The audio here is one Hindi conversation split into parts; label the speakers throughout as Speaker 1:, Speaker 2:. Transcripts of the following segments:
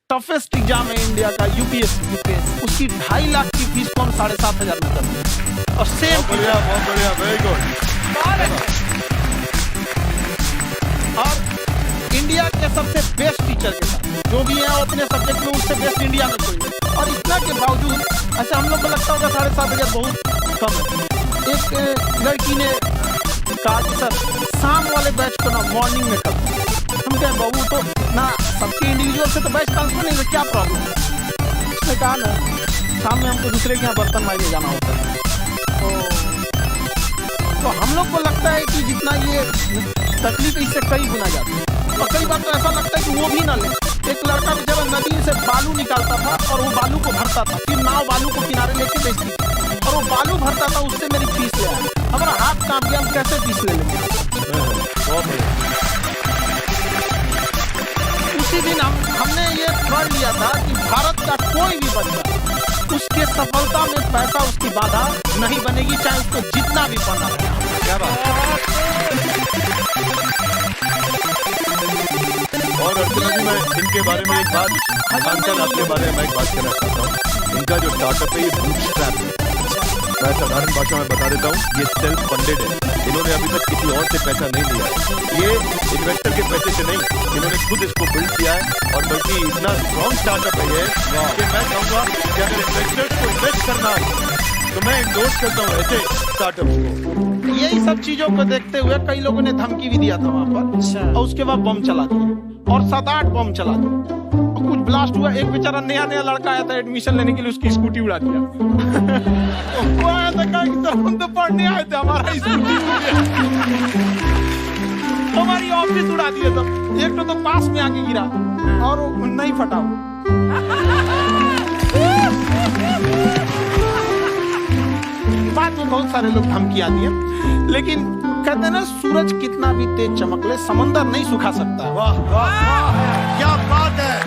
Speaker 1: टफेस्ट एग्जाम है इंडिया का, यूपीएससी, उसकी 2.5 लाख की फीस को हम 7,500 में कर दिए। और सेम
Speaker 2: बहुत बढ़िया, वेरी गुड।
Speaker 1: और इंडिया के सबसे बेस्ट टीचर के साथ जो भी है अपने सब्जेक्ट में उससे बेस्ट इंडिया में कोई नहीं। और इतना के बावजूद अच्छा हम लोग को लगता होगा 7,500 बहुत कम है। एक लड़की ने कहा कि सर शाम वाले बैच को ना मॉर्निंग में कर। हम कहें बहू तो ना सबके इंडिविजुअल से तो बैच ट्रांसफर नहीं है, क्या प्रॉब्लम है? उसने कहा ना शाम में हमको दूसरे के यहाँ बर्तन मारने जाना होता है। तो हम लोग को लगता है कि जितना ये तकलीफ इससे कई गुना जाती है। और कई बार तो ऐसा लगता है कि वो भी ना ले। एक लड़का बेचारा नदी से बालू निकालता था और वो बालू को भरता था, फिर नाव बालू को किनारे लेके बेचती थी और वो बालू भरता था, उससे मेरी फीस ले आया। हमारा हाथ कांप गया, हम कैसे फीस ले लेंगे? उसी दिन हमने ये प्रण लिया था कि भारत का कोई भी बच्चा उसके सफलता में पैसा उसकी बाधा नहीं बनेगी, चाहे उसको जितना भी पढ़ना पड़े।
Speaker 2: क्या बात। और अर्चना जी, मैं इनके बारे में एक बात, अंकल आपके बारे में मैं एक बात कहना चाहता हूँ। इनका जो स्टार्टअप है ये बूटस्ट्रैप है। मैं साधारण भाषा में बता देता हूँ, ये सेल्फ फंडेड है। इन्होंने अभी तक किसी और से पैसा नहीं लिया है। ये इन्वेस्टर के पैसे से नहीं, इन्होंने खुद इसको बिल्ड किया है। और बल्कि इतना स्ट्रॉन्ग स्टार्टअप है ये कि मैं कहूँगा कि अगर इन्वेस्टर्स को इन्वेस्ट करना है तो मैं इंडोर्स करता हूँ ऐसे स्टार्टअप को।
Speaker 1: यही सब चीजों को देखते हुए कई लोगों ने धमकी भी दिया था वहाँ पर, और उसके बाद बम चला दिया और 7-8 बम चला दिया। कुछ ब्लास्ट हुआ। एक बेचारा नया लड़का आया था एडमिशन लेने के लिए, उसकी स्कूटी उड़ा दिया। वो आया था कहा कि सर हम तो पढ़ने आए थे, हमारा स्कूटी हमारी ऑफिस उड़ा दिया था। एक तो पास में आके गिरा और वो नहीं फटा। बाद में बहुत सारे लोग धमकियां दिए, लेकिन कहते हैं ना सूरज कितना भी तेज चमक ले समंदर नहीं सुखा सकता।
Speaker 2: वाह वाह वाह, क्या बात है।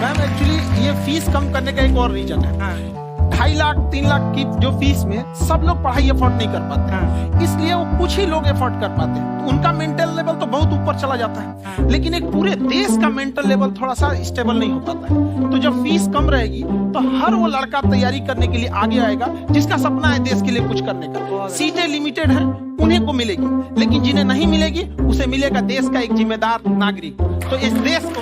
Speaker 1: मैम एक्चुअली ये फीस कम करने का एक और रीजन है। 2.5 लाख 3 लाख की जो फीस में सब लोग पढ़ाई अफोर्ड नहीं कर पाते, इसलिए वो कुछ ही लोग अफोर्ड कर पाते हैं। तो उनका मेंटल लेवल तो बहुत ऊपर चला जाता है, लेकिन एक पूरे देश का मेंटल लेवल थोड़ा सा स्टेबल नहीं हो पाता है। तो जब फीस कम रहेगी तो हर वो लड़का तैयारी करने के लिए आगे आएगा जिसका सपना है देश के लिए कुछ करने का। सीटें लिमिटेड है, उन्हीं को मिलेगी, लेकिन जिन्हें नहीं मिलेगी उसे मिलेगा देश का एक जिम्मेदार नागरिक। तो इस देश को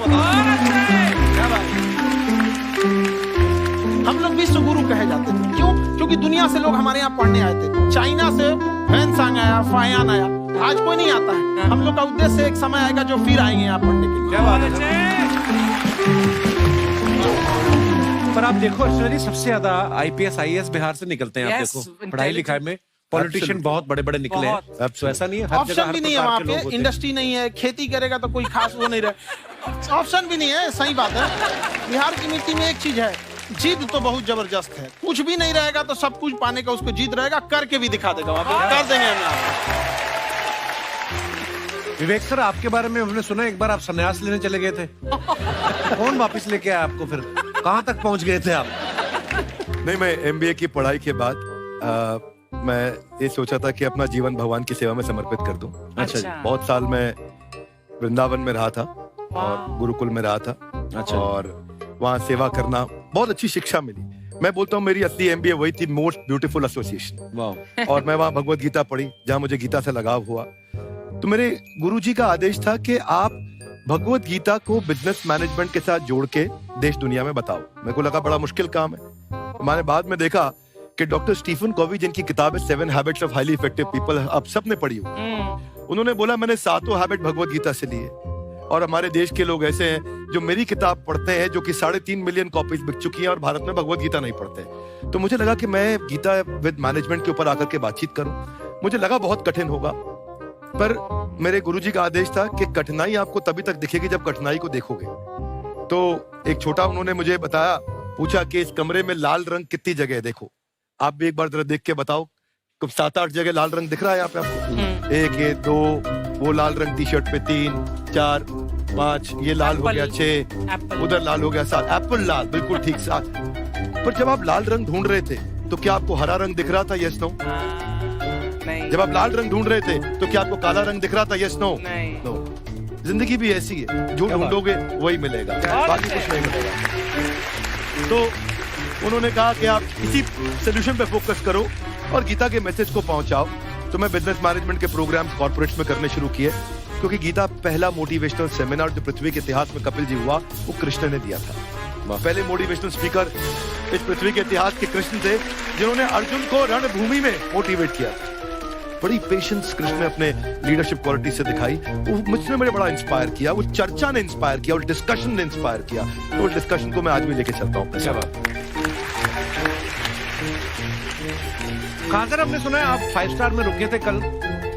Speaker 1: हम लोग विश्व गुरु कहे जाते थे। क्यों? क्योंकि दुनिया से लोग हमारे यहाँ पढ़ने आए थे। चाइना से फैनसांग आया, फायान आया, आज कोई नहीं आता है। हम लोग का उद्देश्य एक समय आएगा जो फिर आएंगे यहाँ पढ़ने के लिए।
Speaker 2: क्या बात है।
Speaker 3: पर आप देखो अर्चना जी, सबसे ज्यादा IPS IAS बिहार से निकलते हैं। आप देखो पढ़ाई लिखाई में पॉलिटिशियन बहुत बड़े बड़े निकले हैं। अब तो ऐसा नहीं है,
Speaker 1: ऑप्शन भी नहीं है वहाँ पे, इंडस्ट्री नहीं है, खेती करेगा तो कोई खास वो नहीं रहे, ऑप्शन भी नहीं है। सही बात है। बिहार की मिट्टी में एक चीज है, जिद तो बहुत जबरदस्त है। कुछ भी नहीं रहेगा तो सब कुछ पाने का उसको जिद रहेगा, करके भी दिखा देगा। वहाँ पे कर देंगे हम।
Speaker 3: विवेक सर, आपके बारे में हमने सुना एक बार आप संन्यास लेने चले गए थे। कौन वापस लेके आया आपको? फिर कहाँ तक पहुँच गए थे आप?
Speaker 2: नहीं, मैं MBA की पढ़ाई के बाद मैं ये सोचा था कि अपना जीवन भगवान की सेवा में समर्पित कर दूं।
Speaker 3: अच्छा।
Speaker 2: बहुत साल मैं वृंदावन में रहा था और गुरुकुल में रहा था।
Speaker 3: अच्छा।
Speaker 2: और वहाँ सेवा करना बहुत अच्छी शिक्षा मिली। मैं बोलता हूँ मेरी असली MBA वही थी, मोस्ट ब्यूटीफुल एसोसिएशन। और मैं वहाँ भगवत गीता पढ़ी, जहाँ मुझे गीता से लगाव हुआ। तो मेरे गुरुजी का आदेश था कि आप भगवत गीता को बिजनेस मैनेजमेंट के साथ जोड़ के देश दुनिया में बताओ। मेरे को लगा बड़ा मुश्किल काम है। मैंने बाद में देखा कि डॉक्टर स्टीफन कॉवी, जिनकी किताब है 7 habits of highly effective people, आप सबने पढ़ी हो। उन्होंने बोला मैंने 7 हैबिट भगवत गीता से लिए। और हमारे देश के लोग ऐसे हैं जो मेरी किताब पढ़ते हैं, जो कि 3.5 मिलियन कॉपीज बिक चुकी हैं, और भारत में भगवत गीता नहीं पढ़ते। तो मुझे लगा कि मैं गीता विद मैनेजमेंट के ऊपर आकर के बातचीत करूं। मुझे लगा बहुत कठिन होगा, पर मेरे गुरुजी का आदेश था कि कठिनाई आपको तभी तक दिखेगी जब कठिनाई को देखोगे। तो एक छोटा उन्होंने मुझे बताया, पूछा कि इस कमरे में लाल रंग कितनी जगह है, देखो आप भी एक बार जरा देख के बताओ। तो 7-8 जगह लाल रंग दिख रहा है यहाँ पे आपको। 1 ये 2, वो लाल रंग टी शर्ट पे 3 4 5, ये लाल हो गया 6, उधर लाल हो गया 7, एप्पल लाल, बिल्कुल ठीक 7। पर जब आप लाल रंग ढूंढ रहे थे तो क्या आपको हरा रंग दिख रहा था? Yes no?
Speaker 4: नहीं।
Speaker 2: जब आप लाल रंग ढूंढ रहे थे तो क्या आपको काला रंग दिख रहा था? Yes no?
Speaker 4: नहीं।
Speaker 2: नो। जिंदगी भी ऐसी है, जो ढूंढोगे वही मिलेगा, बाकी कुछ नहीं मिलेगा। तो उन्होंने कहा कि आप इसी सोल्यूशन पे फोकस करो और गीता के मैसेज को पहुंचाओ। तो मैं बिजनेस मैनेजमेंट के प्रोग्राम्स कॉर्पोरेट्स में करने शुरू किए, क्योंकि गीता पहला मोटिवेशनल सेमिनार जो पृथ्वी के इतिहास में कपिल जी हुआ, वो कृष्ण ने दिया था। पहले मोटिवेशनल स्पीकर इस पृथ्वी के इतिहास के कृष्ण थे, जिन्होंने अर्जुन को रणभूमि में मोटिवेट किया। बड़ी पेशेंस कृष्ण ने अपने लीडरशिप क्वालिटी से दिखाई, वो मुझसे मुझे बड़ा इंस्पायर किया, वो चर्चा ने इंस्पायर किया और डिस्कशन ने इंस्पायर किया। तो डिस्कशन को मैं आज भी लेके चलता हूँ।
Speaker 3: कहाँ सर, हमने सुना है आप 5 स्टार में रुके थे कल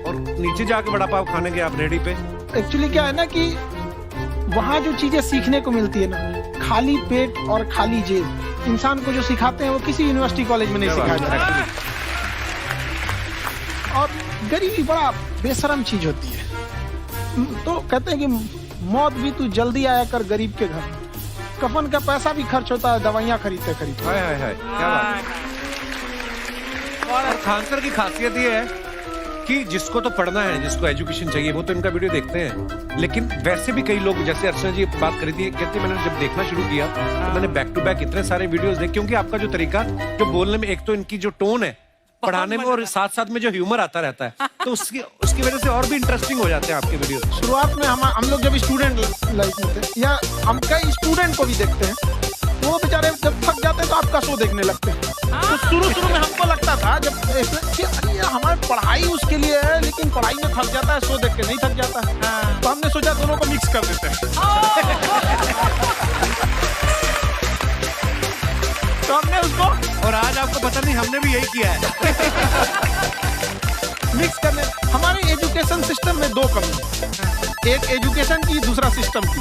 Speaker 3: और नीचे जाके वड़ा पाव खाने गए आप रेडी पे।
Speaker 1: एक्चुअली क्या है ना कि वहाँ जो चीजें सीखने को मिलती है ना, खाली पेट और खाली जेब इंसान को जो सिखाते हैं वो किसी यूनिवर्सिटी कॉलेज में नहीं सिखाया जाता। और गरीबी बड़ा बेशरम चीज होती है। तो कहते हैं कि मौत भी तू जल्दी आया कर गरीब के घर, कफन का पैसा भी खर्च होता है दवाइयाँ खरीदते खरीदते।
Speaker 3: हाय हाय हाय, क्या बात। और खान सर की खासियत ये है कि जिसको तो पढ़ना है, जिसको एजुकेशन चाहिए, वो तो इनका वीडियो देखते हैं। लेकिन वैसे भी कई लोग, जैसे अर्चना जी बात करी थी, कहते मैंने जब देखना शुरू किया तो मैंने बैक टू बैक इतने सारे वीडियोस देखे, क्योंकि आपका जो तरीका जो बोलने में, एक तो इनकी जो टोन है पढ़ाने में, और साथ साथ में जो ह्यूमर आता रहता है, तो उसकी वजह से और भी इंटरेस्टिंग हो जाते हैं आपके वीडियो।
Speaker 1: शुरुआत में हम लोग जब स्टूडेंट लाइफ में थे, या हम कई स्टूडेंट को भी देखते हैं, वो बेचारे जब थक जाते हैं तो आपका शो देखने लगते हैं। तो शुरू में हमको लगता था जब कि अरे यार हमारी पढ़ाई उसके लिए है, लेकिन पढ़ाई में थक जाता है, शो देख के नहीं थक जाता है। तो हमने सोचा दोनों को मिक्स कर देते हैं। तो हमने उसको,
Speaker 3: और आज आपको पता नहीं हमने भी यही किया है।
Speaker 1: मिक्स करने। हमारे एजुकेशन सिस्टम में 2 कमी है, एक एजुकेशन की, दूसरा सिस्टम की।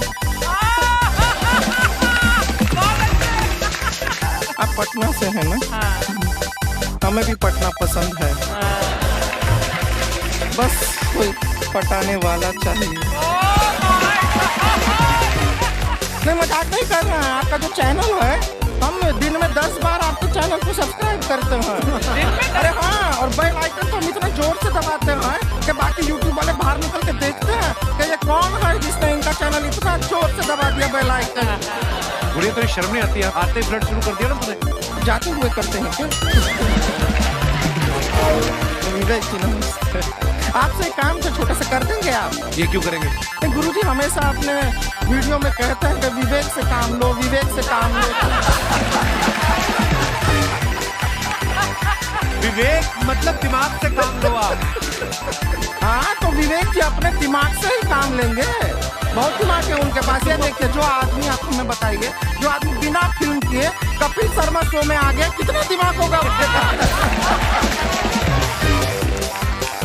Speaker 4: आप पटना से हैं ना? हमें भी पटना पसंद है, बस कोई पटाने वाला चाहिए। नहीं, मजाक नहीं कर रहे हैं। आपका जो चैनल है, हम दिन में 10 बार आपके चैनल को सब्सक्राइब करते हैं। अरे हाँ, और बेल आइकन तो हम इतना जोर से दबाते हैं कि बाकी यूट्यूब वाले बाहर निकल के देखते हैं कि ये कौन है जिसने इनका चैनल इतना जोर से दबा दिया बेल आइकन।
Speaker 3: बुढ़िया तो शर्म नहीं आती है, आते ही फ्लर्ट शुरू कर दिया ना तुमने।
Speaker 4: जाते हुए करते हैं क्या? आपसे काम से छोटे से कर देंगे आप?
Speaker 3: ये क्यों करेंगे?
Speaker 4: गुरुजी हमेशा अपने वीडियो में कहते हैं कि विवेक से काम लो, विवेक से काम लो।
Speaker 3: विवेक मतलब दिमाग से काम लो आप।
Speaker 4: हाँ, तो विवेक जी अपने दिमाग से ही काम लेंगे। बहुत दिमाग है उनके पास। ये देखिए, जो आदमी, आपको मैं बताइए, जो आदमी बिना फिल्म किए कपिल शर्मा शो में आ गया, कितना दिमाग होगा उसके पास।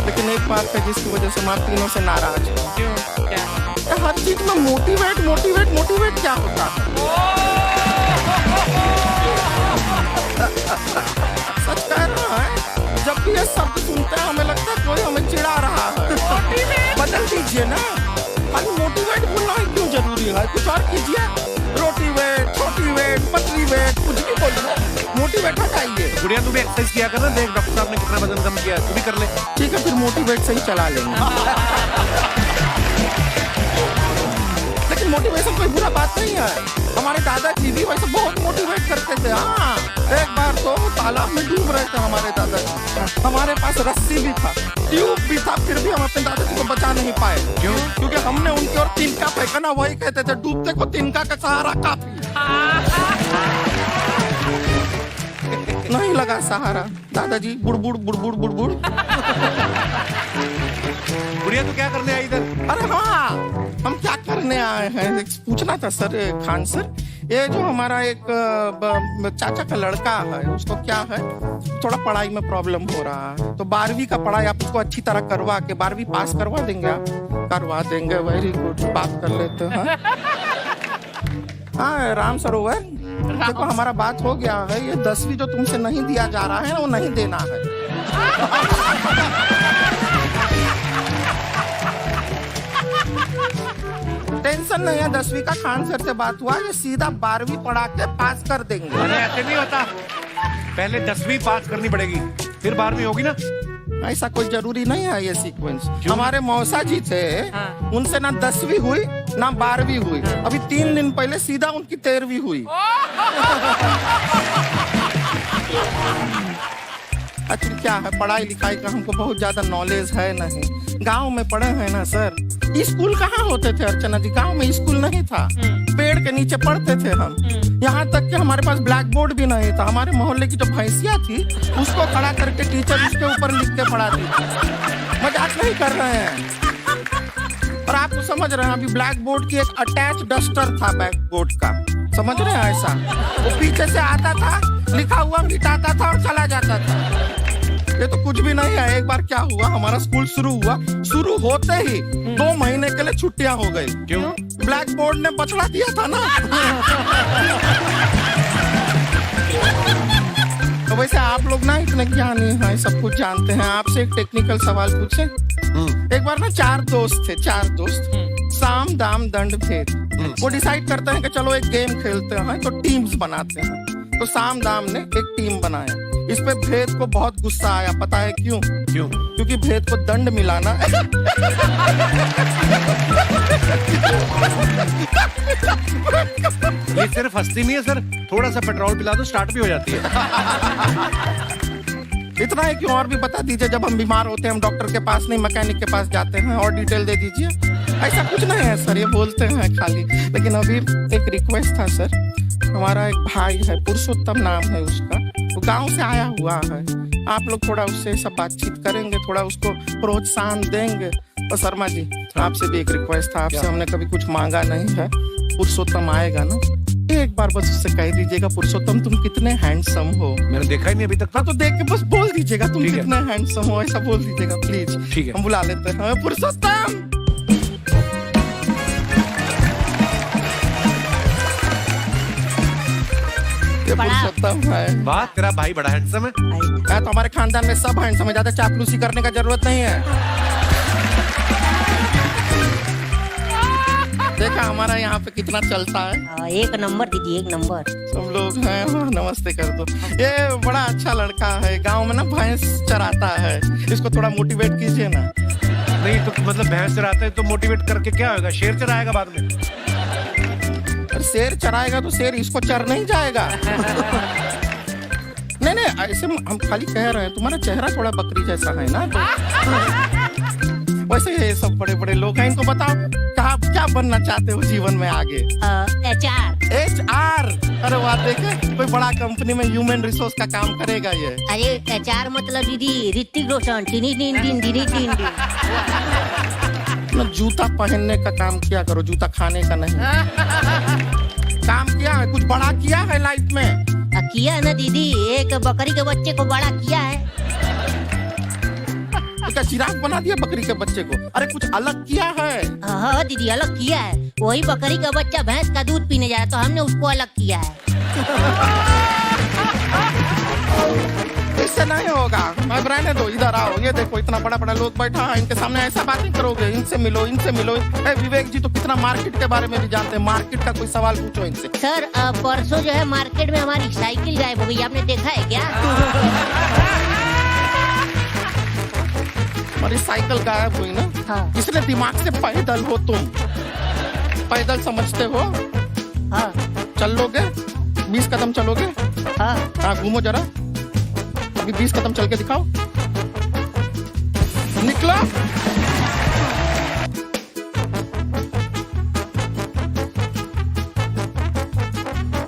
Speaker 4: लेकिन एक बात है जिसकी वजह से मैं तीनों से नाराज हूँ। क्या? हर चीज में मोटिवेट मोटिवेट मोटिवेट क्या होता है? सच कह रहा है, जब भी ये शब्द सुनते हैं हमें लगता है कोई हमें चिढ़ा रहा है। बदल दीजिए ना, खाली मोटिवेट बोलना ही क्यों जरूरी है? कुछ और कीजिए। रोटी वेट, छोटी वेट, पतली वेट, कुछ भी बोलिए, मोटिवेट हटाइए।
Speaker 3: गुड़िया तू भी एक्सरसाइज किया कर ना, देख डॉक्टर साहब ने कितना वजन कम किया, तू भी कर ले।
Speaker 4: ठीक है, फिर मोटिवेट से ही चला लेंगे। लेकिन मोटिवेशन कोई बुरा बात नहीं है। हमारे दादाजी भी वैसे बहुत मोटिवेट करते थे। हाँ, एक बार तो तालाब में डूब रहे थे हमारे दादाजी, हमारे पास रस्सी भी था, ट्यूब भी था, फिर भी हम अपने दादाजी को बचा नहीं पाए।
Speaker 3: क्यों?
Speaker 4: क्योंकि हमने उनकी ओर तिनका फेंका ना, वही कहते थे डूबते को तिनका का सहारा काफी। नहीं लगा सहारा, दादाजी बुड़बुड़ बुड़बुड़ बुड़बुड़।
Speaker 3: गुड़िया तू क्या करने आई इधर?
Speaker 4: अरे हाँ, हम क्या करने आए हैं पूछना था सर। खान सर, ये जो हमारा एक चाचा का लड़का है, उसको क्या है, थोड़ा पढ़ाई में प्रॉब्लम हो रहा है, तो 12वीं का पढ़ाई आप उसको अच्छी तरह करवा के 12वीं पास करवा देंगे आप? करवा देंगे, वेरी गुड, बात कर लेते हैं। हाँ, राम सरोवर, देखो हमारा बात हो गया है, ये 10वीं जो तुमसे नहीं दिया जा रहा है वो नहीं देना है। टेंशन नहीं है, 10वीं का खान सर से बात हुआ, ये सीधा 12वीं पढ़ा के पास कर देंगे।
Speaker 3: अरे ऐसे नहीं होता, पहले 10वीं पास करनी पड़ेगी, फिर 12वीं होगी ना।
Speaker 4: ऐसा कोई जरूरी नहीं है ये सीक्वेंस। हमारे मौसा जी थे, उनसे ना 10वीं हुई ना 12वीं हुई, अभी 3 दिन पहले सीधा उनकी 13वीं हुई। एक्चुअली क्या है, पढ़ाई लिखाई का हमको बहुत ज्यादा नॉलेज है नहीं। गांव में पढ़े हैं ना सर, स्कूल कहाँ होते थे अर्चना जी, गांव में स्कूल नहीं था, पेड़ के नीचे पढ़ते थे हम। यहाँ तक कि हमारे पास ब्लैक बोर्ड भी नहीं था। हमारे मोहल्ले की जो भैंसिया थी उसको खड़ा करके टीचर उसके ऊपर लिख के पढ़ाती थी। मजाक नहीं कर रहे हैं। और आप तो समझ रहे हैं, अभी ब्लैक बोर्ड की एक अटैच डस्टर था बैक बोर्ड का, समझ रहे हैं ऐसा, वो पीछे से आता था, लिखा हुआ मिटाता था और चला जाता था। ये तो कुछ भी नहीं है। एक बार क्या हुआ, हमारा स्कूल शुरू हुआ, शुरू होते ही 2 महीने के लिए छुट्टियां हो गई।
Speaker 3: क्यों?
Speaker 4: ब्लैक बोर्ड ने बचड़ा दिया था ना। तो वैसे आप लोग ना इतने ज्ञानी हैं, सब कुछ जानते हैं। आपसे एक टेक्निकल सवाल पूछे। एक बार ना 4 दोस्त थे, 4 दोस्त, साम दाम दंड भेद। वो डिसाइड करते हैं कि चलो एक गेम खेलते हैं, तो टीम्स बनाते हैं। तो साम दाम ने एक टीम बनाया। इस पे भेद को बहुत गुस्सा आया, पता है क्यों?
Speaker 3: क्यों?
Speaker 4: क्योंकि भेद को दंड मिला ना।
Speaker 3: ये सिर्फ हंसती नहीं है सर, थोड़ा सा पेट्रोल पिला दो स्टार्ट भी हो जाती है।
Speaker 4: इतना है कि और भी बता दीजिए, जब हम बीमार होते हैं हम डॉक्टर के पास नहीं मैकेनिक के पास जाते हैं, और डिटेल दे दीजिए। ऐसा कुछ नहीं है सर, ये बोलते हैं खाली। लेकिन अभी एक रिक्वेस्ट था सर, हमारा एक भाई है, पुरुषोत्तम नाम है उसका, वो गांव से आया हुआ है। आप लोग थोड़ा उससे सब बातचीत करेंगे, थोड़ा उसको प्रोत्साहन देंगे। और शर्मा जी, आपसे भी एक रिक्वेस्ट था, आपसे हमने कभी कुछ मांगा नहीं है। पुरुषोत्तम आएगा ना, एक बार बस उससे कह दीजिएगा, पुरुषोत्तम तुम कितने हैंडसम हो।
Speaker 3: मैंने देखा ही नहीं अभी तक।
Speaker 4: हाँ तो देख के बस बोल दीजिएगा तुम कितने हैंडसम हो, ऐसा बोल दीजिएगा प्लीज।
Speaker 3: ठीक है,
Speaker 4: हम बुला लेते हैं पुरुषोत्तम। ये पुरुषोत्तम है।
Speaker 3: वाह, तेरा भाई बड़ा हैंडसम है।
Speaker 4: तो हमारे खानदान में सब हैंडसम है, ज्यादा चापलूसी करने का जरूरत नहीं है। देखा हमारा यहाँ पे कितना चलता है।
Speaker 5: एक नंबर दीदी, एक नंबर।
Speaker 4: सब लोग हैं, नमस्ते कर दो। ये बड़ा अच्छा लड़का है, गांव में ना भैंस चराता है, इसको थोड़ा मोटिवेट कीजिए ना।
Speaker 3: नहीं तो मतलब भैंस चराता है तो मोटिवेट करके क्या होगा, शेर चराएगा बाद में।
Speaker 4: शेर चराएगा तो शेर इसको चर नहीं जाएगा। नहीं नहीं, ऐसे हम खाली कह रहे हैं, तुम्हारा चेहरा थोड़ा बकरी जैसा है ना, तो वैसे ये सब बड़े बड़े लोग हैं। इनको बताओ क्या बनना चाहते हो जीवन में आगे? HR। अरे वाह, देखे कोई बड़ा कंपनी में ह्यूमन रिसोर्स का काम करेगा ये।
Speaker 5: अरे HR मतलब दीदी ऋतिक रोशन।
Speaker 4: जूता पहनने का काम किया करो, जूता खाने का नहीं। काम किया है, कुछ बड़ा किया है लाइफ में?
Speaker 5: किया है ना दीदी, एक बकरी के बच्चे को बड़ा किया है।
Speaker 4: क्या जिराफ बना दिया बकरी के बच्चे को? अरे कुछ अलग किया है।
Speaker 5: हाँ दीदी, अलग किया है। वही बकरी का बच्चा भैंस का दूध पीने जाए तो हमने उसको अलग किया है। इससे नहीं होगा, मैं रहने दो, इधर आओ। ये देखो इतना बड़ा बड़ा लोग बैठा है, इनके सामने ऐसा बातें करोगे? इनसे मिलो, इनसे मिलो। विवेक जी तो कितना मार्केट के बारे में भी जानते हैं, मार्केट का कोई सवाल पूछो इनसे। सर परसों जो है मार्केट में हमारी साइकिल गायब हो गई, आपने देखा है क्या?
Speaker 4: हमारी साइकिल गायब हुई ना?
Speaker 5: हाँ।
Speaker 4: इसलिए दिमाग से पैदल हो तुम, पैदल समझते हो?
Speaker 5: हाँ।
Speaker 4: चल लोगे 20 कदम चलोगे?
Speaker 5: हाँ।
Speaker 4: घूमो जरा, अभी 20 कदम चल के दिखाओ। निकलो।